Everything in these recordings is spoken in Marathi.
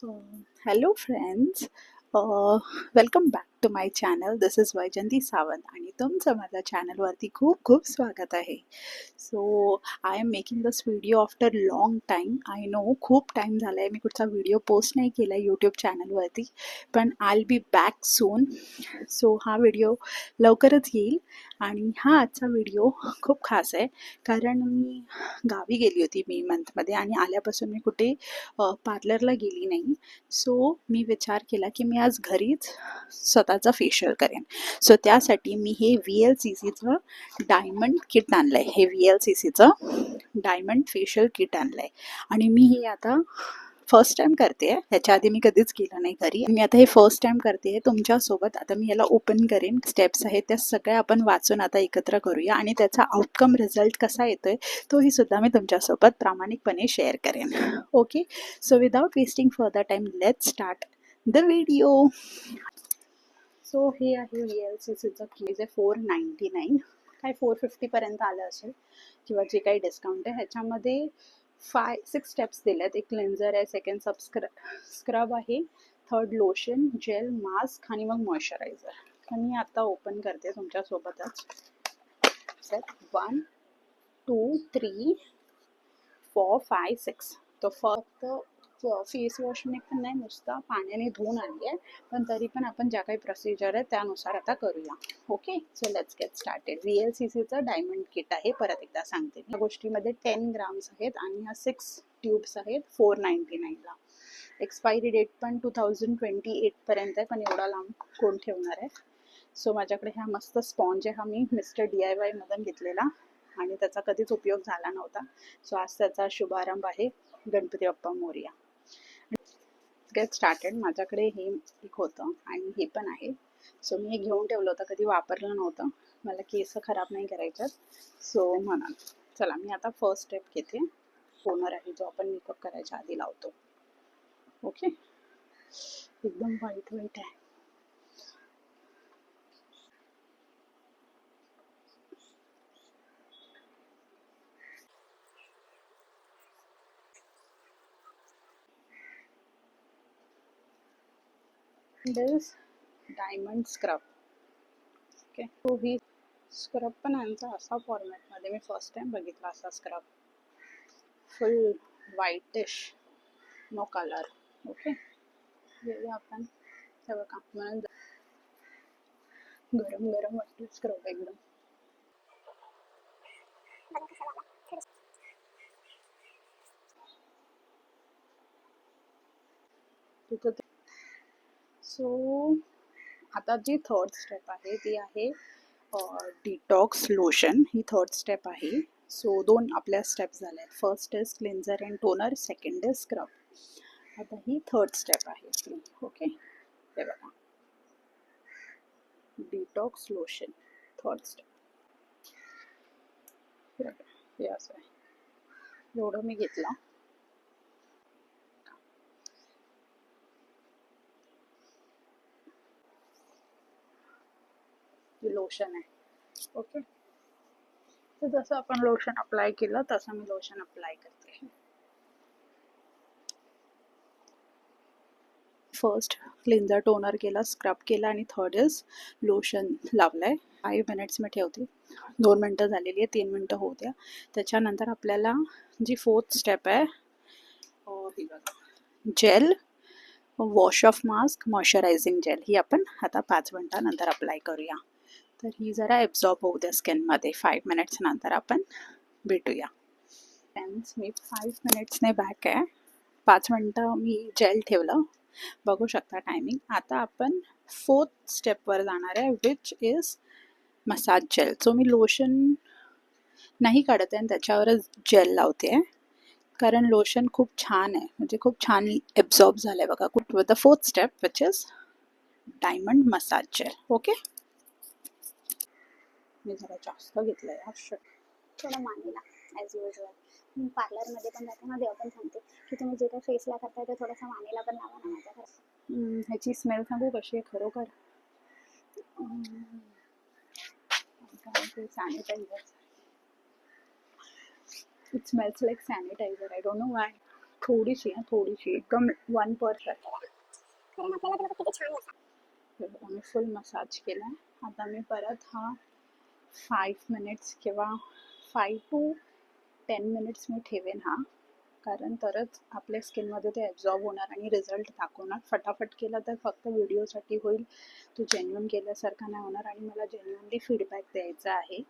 Hello friends, welcome back to my channel. This is Vaijanti Sawant आणि तुमचं माझ्या चॅनलवरती खूप खूप स्वागत आहे. So I am making this video after long time. I know खूप टाईम झाला आहे मी कुठचा व्हिडिओ पोस्ट नाही केला यूट्यूब चॅनलवरती, पण I B back soon. So हा व्हिडिओ लवकरच येईल आणि हा आजचा व्हिडिओ खूप खास आहे कारण मी गावी गेली होती मे मंथमध्ये आणि आल्यापासून मी कुठे पार्लरला गेली नाही. सो मी विचार केला की मी आज घरीच स्वतःचा फेशियल करेन. सो त्यासाठी मी हे VLCCचं डायमंड किट आणलं आहे. हे VLCCचं डायमंड फेशियल किट आणलं आहे आणि मी हे आता फर्स्ट टाइम करते आहे. ह्याच्या आधी मी कधीच केलं नाही घरी. मी आता हे फर्स्ट टाइम करते आहे तुमच्यासोबत. आता मी याला ओपन करेन. स्टेप्स आहेत त्या सगळ्या आपण वाचून आता एकत्र करूया आणि त्याचा आउटकम रिझल्ट कसा येतोय तोही सुद्धा मी तुमच्यासोबत प्रामाणिकपणे शेअर करेन. Okay, so without wasting further time let's start the video. So हे आहे VLCCचं किट. 499 काय 450 आलं असेल किंवा जे काही डिस्काउंट आहे. ह्याच्यामध्ये 6 स्टेप्स दिल्यात. एक क्लेन्झर आहे, सेकंड स्क्रब आहे, थर्ड लोशन, जेल, मास्क आणि मग मॉइश्चरायझर. तर मी आता ओपन करते तुमच्यासोबतच. 1 2 3 4 5 6. तो फक्त फेस वॉशने पण नाही, नुसता पाण्याने धुवून आणली आहे, पण तरी पण आपण ज्या काही प्रोसिजर आहे त्यानुसार आता करूया. Okay, so let's get started. VLCCचं डायमंड किट आहे. परत एकदा सांगते, या गोष्टीमध्ये 10 ग्राम्स आहेत आणि ह्या 6 ट्यूब्स आहेत 499ला. एक्सपायरी डेट पण 2028 पर्यंत आहे, पण एवढा लांब कोण ठेवणार आहे. सो माझ्याकडे हा मस्त स्पॉन्ज आहे. हा मी मिस्टर DIY मधून घेतलेला आणि त्याचा कधीच उपयोग झाला नव्हता. सो आज त्याचा शुभारंभ आहे. गणपती बाप्पा मोरया. Get started. माझ्याकडे हे एक होतं आणि हे पण आहे. सो मी हे घेऊन ठेवलं होतं, कधी वापरलं नव्हतं. मला केस खराब नाही करायच्यात, सो म्हणून. चला, मी आता फर्स्ट स्टेप घेते. टोनर आहे जो आपण मेकअप करायच्या आधी लावतो. ओके, एकदम व्हाईट व्हाईट आहे. दिस डायमंड स्क्रब. ओके, तो ही स्क्रब पण यांचा असा फॉर्मॅटमध्ये मी फर्स्ट टाइम बघितला. असा scrub full whitish, no colour. Okay, हे आपण हे बघा, म्हणून गरम गरम वाटतं स्क्रब एकदम. सो आता जी थर्ड स्टेप आहे ती आहे डिटॉक्स लोशन. ही थर्ड स्टेप आहे. सो 2 आपल्या स्टेप झाल्या आहेत. First is cleanser and toner, second is scrub. आता ही थर्ड स्टेप आहे. ओके, हे बघा, डिटॉक्स लोशन थर्ड स्टेप. हे असं आहे. एवढं मी घेतलं. लोशन आहे. ओके, तर जसं आपण लोशन अप्लाय केलं तसं मी लोशन अप्लाय करते. फर्स्ट क्लिन्झर टोनर केला, स्क्रब केला आणि थर्ड इज लोशन लावलंय. 5 मिनिट्स मी ठेवते. 2 मिनटं झालेली आहे, 3 मिनटं होऊ द्या. त्याच्यानंतर आपल्याला जी फोर्थ स्टेप आहे, ही बघा, gel, wash off mask, moisturising gel, ही आपण आता 5 मिनटानंतर अप्लाय करूया. तर ही जरा ॲब्झॉर्ब होऊ द्या स्किनमध्ये. 5 मिनिट्स नंतर आपण भेटूया. फ्रेंड्स, मी 5 मिनिट्सने बॅक आहे. 5 मिनटं मी जेल ठेवलं, बघू शकता टायमिंग. आता आपण फोर्थ स्टेपवर जाणार आहे, which is massage gel. So मी लोशन नाही काढत आहे आणि त्याच्यावरच जेल लावते आहे, कारण लोशन खूप छान आहे, म्हणजे खूप छान ॲब्झॉर्ब झालं आहे बघा. With the fourth step which is diamond massage gel. Okay, मी जरा जास्त घेतलं आहे. थोडं मानेला ॲज युजल. मी पार्लरमध्ये पण जाते ना, तेव्हा पण सांगते की तुम्ही जे काही फेसला करताय ते थोडंसं मानेला पण लावा ना. माझ्या घरात ह्याची स्मेल सांगू कशी आहे खरोखर. Sanitiser. It smells like sanitizer. I don't know why. थोडीशी एकदम 1%. कारण आपल्याला ते बघा किती छान मसाज. मी फुल मसाज केला. आता मी परत हा 5 मिनिट्स किंवा 5 to 10 मिनिट्स मी ठेवेन हा, कारण तरच आपल्या स्किनमध्ये ते ॲब्झॉर्ब होणार आणि रिझल्ट दाखवणार. फटाफट केला तर फक्त व्हिडिओसाठी होईल, तो जेन्युइन केल्यासारखा नाही होणार आणि मला जेन्युइनली फीडबॅक द्यायचा आहे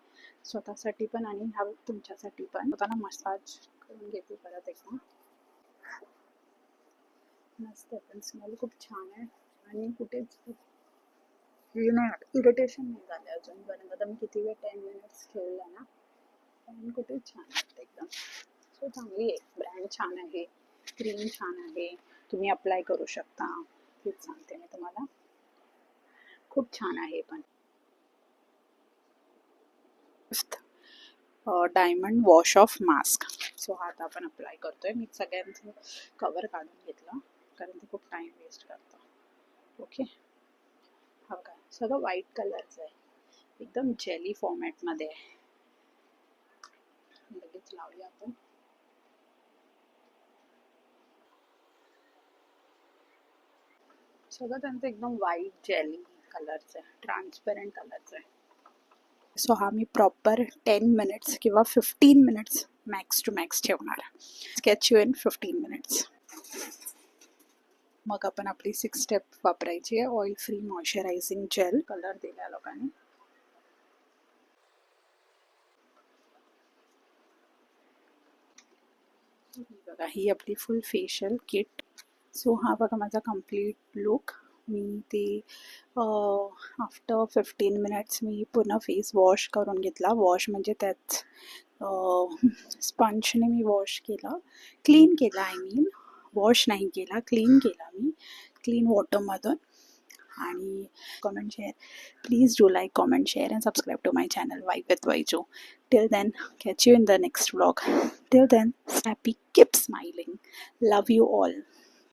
स्वतःसाठी पण आणि हा तुमच्यासाठी पण. स्वतःला मसाज करून घेते परत एकदा. मस्त पण स्मेल खूप छान आहे आणि कुठेच हे नाही, इरिटेशन नाही झालं अजूनपर्यंत. आता मी किती वेळ 10 मिनिट्स ठेवलं ना, पण कुठेच छान वाटतं एकदम. सो चांगली आहे, ब्रँड छान आहे, क्रीम छान आहे, तुम्ही अप्लाय करू शकता. हेच सांगते मी तुम्हाला, खूप छान आहे. पण diamond wash off mask. So हा आता आपण अप्लाय करतोय. मी सगळ्यांचं कवर काढून घेतलं कारण ते खूप टाइम वेस्ट करतं. ओके, हा काय सगळं व्हाईट कलरचं आहे, एकदम जेली फॉर्मॅटमध्ये आहे. लगेच लावूया आपण. सगळं त्यांचं एकदम व्हाईट जेली कलरचं आहे, ट्रान्सपरंट कलरचं आहे. सो हा मी प्रॉपर 10 मिनिट्स किंवा 15 मिनिट्स मॅक्स टू मॅक्स ठेवणार. Sketch you in 15 minutes. मग आपण आपली 6 स्टेप वापरायची आहे. Oil free moisturizing gel colour दिला लोकांनी. बघा ही आपली फुल फेशियल किट. सो हा बघा माझा कम्प्लीट लुक. मी ते आफ्टर 15 मिनिट्स मी पूर्ण फेस वॉश करून घेतला. वॉश म्हणजे त्यात स्पंजने मी वॉश केला, क्लीन केला. आय मीन वॉश नाही केला, क्लीन केला मी क्लीन वॉटरमधून. आणि comment share, please do like, comment, share and subscribe to my channel vibe with Vaiju. Till then, catch you in the next vlog. Till then, happy, keep smiling. Love you all.